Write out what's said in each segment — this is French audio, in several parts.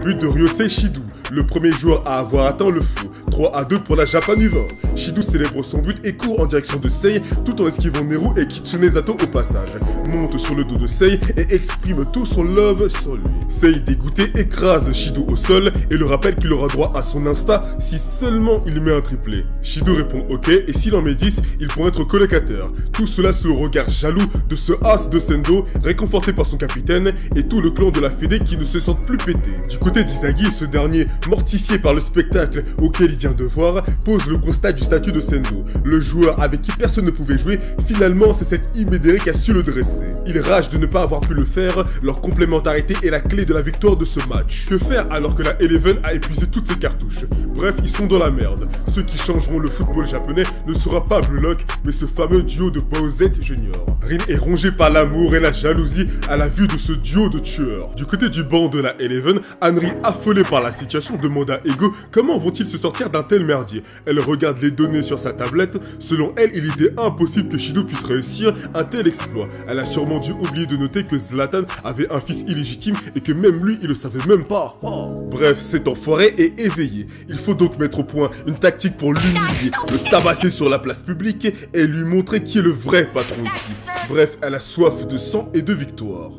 But de Ryosei Shido, le premier joueur à avoir atteint le feu. 3-2 pour la Japan U20. Shido célèbre son but et court en direction de Sei tout en esquivant Neru et Kitsune Zato au passage. Monte sur le dos de Sei et exprime tout son love sur lui. Sei, dégoûté, écrase Shido au sol et le rappelle qu'il aura droit à son insta si seulement il met un triplé. Shido répond ok et s'il en met 10, ils pourront être colocataires. Tout cela sous le regard jaloux de ce as de Sendo, réconforté par son capitaine et tout le clan de la Fédé qui ne se sentent plus pétés. Du côté d'Izagi, ce dernier, mortifié par le spectacle auquel il vient de voir, pose le constat du statut de Sendo. Le joueur avec qui personne ne pouvait jouer, finalement c'est cet Imedere qui a su le dresser. Il rage de ne pas avoir pu le faire, leur complémentarité est la clé de la victoire de ce match. Que faire alors que la Eleven a épuisé toutes ses cartouches? Bref, ils sont dans la merde. Ceux qui changeront le football japonais ne sera pas Blue Lock, mais ce fameux duo de Bowsette Junior. Rin est rongé par l'amour et la jalousie à la vue de ce duo de tueurs. Du côté du banc de la Eleven, Henry, affolée par la situation, demande à Ego comment vont-ils se sortir d'un tel merdier. Elle regarde les données sur sa tablette. Selon elle, il était impossible que Shido puisse réussir un tel exploit. Elle a sûrement dû oublier de noter que Zlatan avait un fils illégitime et que même lui, il le savait même pas. Oh. Bref, cet enfoiré est éveillé. Il faut donc mettre au point une tactique pour l'humilier, le tabasser sur la place publique et lui montrer qui est le vrai patron ici. Bref, elle a soif de sang et de victoire.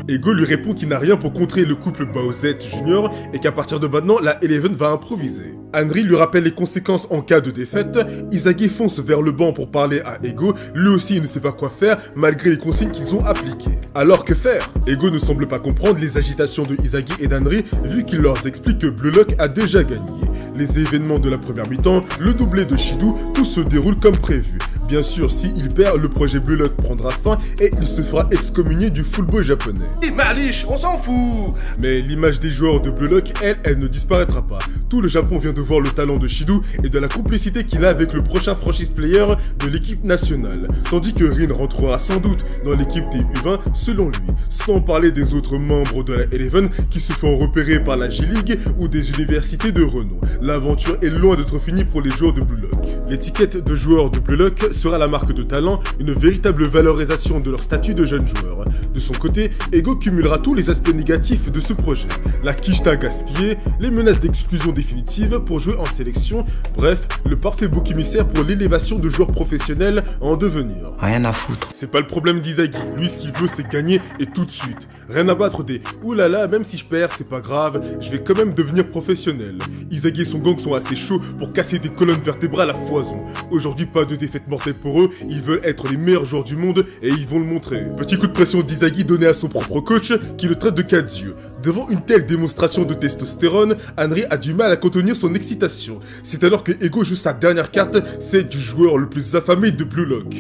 Ego lui répond qu'il n'a rien pour contrer le couple Bowsette Junior et qu'à partir de maintenant, la Eleven va improviser. Henry lui rappelle les conséquences en cas de défaite. Izagi fonce vers le banc pour parler à Ego. Lui aussi, il ne sait pas quoi faire malgré les consignes qu'ils ont appliquées. Alors que faire? Ego ne semble pas comprendre les agitations de Izagi et d'Henry vu qu'il leur explique que Blue Lock a déjà gagné. Les événements de la première mi-temps, le doublé de Shido, tout se déroule comme prévu. Bien sûr, s'il perd, le projet Blue Lock prendra fin et il se fera excommunier du football japonais. Malish, on s'en fout. Mais l'image des joueurs de Blue Lock, elle ne disparaîtra pas. Tout le Japon vient de voir le talent de Shido et de la complicité qu'il a avec le prochain franchise player de l'équipe nationale. Tandis que Rin rentrera sans doute dans l'équipe des U20 selon lui. Sans parler des autres membres de la Eleven qui se font repérer par la J-League ou des universités de renom. L'aventure est loin d'être finie pour les joueurs de Blue Lock. L'étiquette de joueur de Blue Lock sera la marque de talent, une véritable valorisation de leur statut de jeune joueur. De son côté, Ego cumulera tous les aspects négatifs de ce projet. La quicheta gaspillée, les menaces d'exclusion définitive pour jouer en sélection, bref, le parfait bouc émissaire pour l'élévation de joueurs professionnels en devenir. Rien à foutre. C'est pas le problème d'Izagi, lui ce qu'il veut c'est gagner et tout de suite. Rien à battre des « oulala, même si je perds, c'est pas grave, je vais quand même devenir professionnel ». Izagi et son gang sont assez chauds pour casser des colonnes vertébrales à foison. Aujourd'hui, pas de défaite mortelle pour eux, ils veulent être les meilleurs joueurs du monde et ils vont le montrer. Petit coup de pression d'Izagi donné à son propre coach qui le traite de 4 yeux. Devant une telle démonstration de testostérone, Henry a du mal à contenir son excitation. C'est alors que Ego joue sa dernière carte, c'est du joueur le plus affamé de Blue Lock.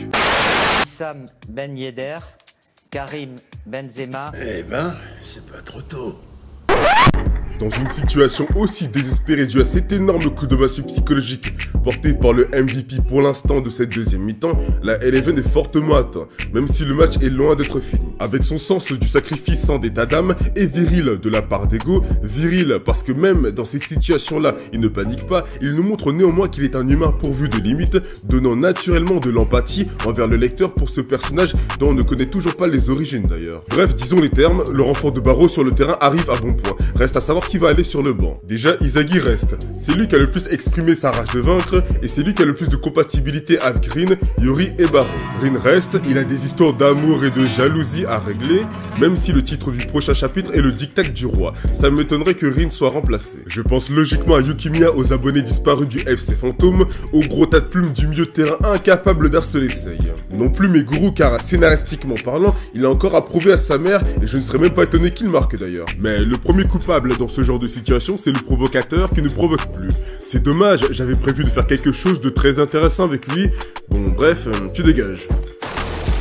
Sam Ben Yedder, Karim Benzema. Eh ben, c'est pas trop tôt. Dans une situation aussi désespérée due à cet énorme coup de massue psychologique porté par le MVP pour l'instant de cette deuxième mi-temps, la Eleven est fortement atteinte, même si le match est loin d'être fini. Avec son sens du sacrifice sans d'état d'âme et viril de la part d'Ego, viril parce que même dans cette situation-là, il ne panique pas, il nous montre néanmoins qu'il est un humain pourvu de limites, donnant naturellement de l'empathie envers le lecteur pour ce personnage dont on ne connaît toujours pas les origines d'ailleurs. Bref, disons les termes, le renfort de Barreau sur le terrain arrive à bon point. Reste à savoir qui va aller sur le banc. Déjà, Izagi reste. C'est lui qui a le plus exprimé sa rage de vaincre et c'est lui qui a le plus de compatibilité avec Rin, Yuri et Barreau. Rin reste, il a des histoires d'amour et de jalousie à régler, même si le titre du prochain chapitre est le diktat du roi. Ça m'étonnerait que Rin soit remplacé. Je pense logiquement à Yukimiya, aux abonnés disparus du FC Fantôme, au gros tas de plumes du milieu de terrain incapable d'harceler Sei. Non plus Meguru car scénaristiquement parlant, il a encore approuvé à sa mère et je ne serais même pas étonné qu'il marque d'ailleurs. Mais le premier coupable dans ce genre de situation, c'est le provocateur qui ne provoque plus. C'est dommage, j'avais prévu de faire quelque chose de très intéressant avec lui. Bon bref, tu dégages.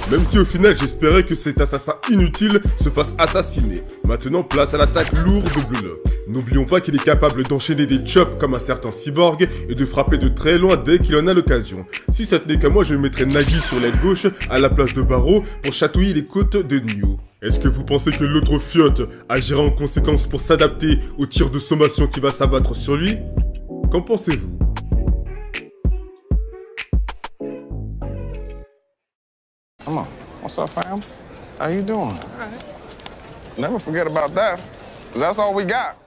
Même si au final j'espérais que cet assassin inutile se fasse assassiner. Maintenant place à l'attaque lourde de Blue Lock. N'oublions pas qu'il est capable d'enchaîner des chops comme un certain cyborg et de frapper de très loin dès qu'il en a l'occasion. Si ça tenait qu'à moi, je mettrais Nagi sur l'aile gauche à la place de Barreau pour chatouiller les côtes de New. Est-ce que vous pensez que l'autre fiotte agira en conséquence pour s'adapter au tir de sommation qui va s'abattre sur lui? Qu'en pensez-vous? Come on. What's up, fam? How you doing? All right. Never forget about that, 'cause that's all we got.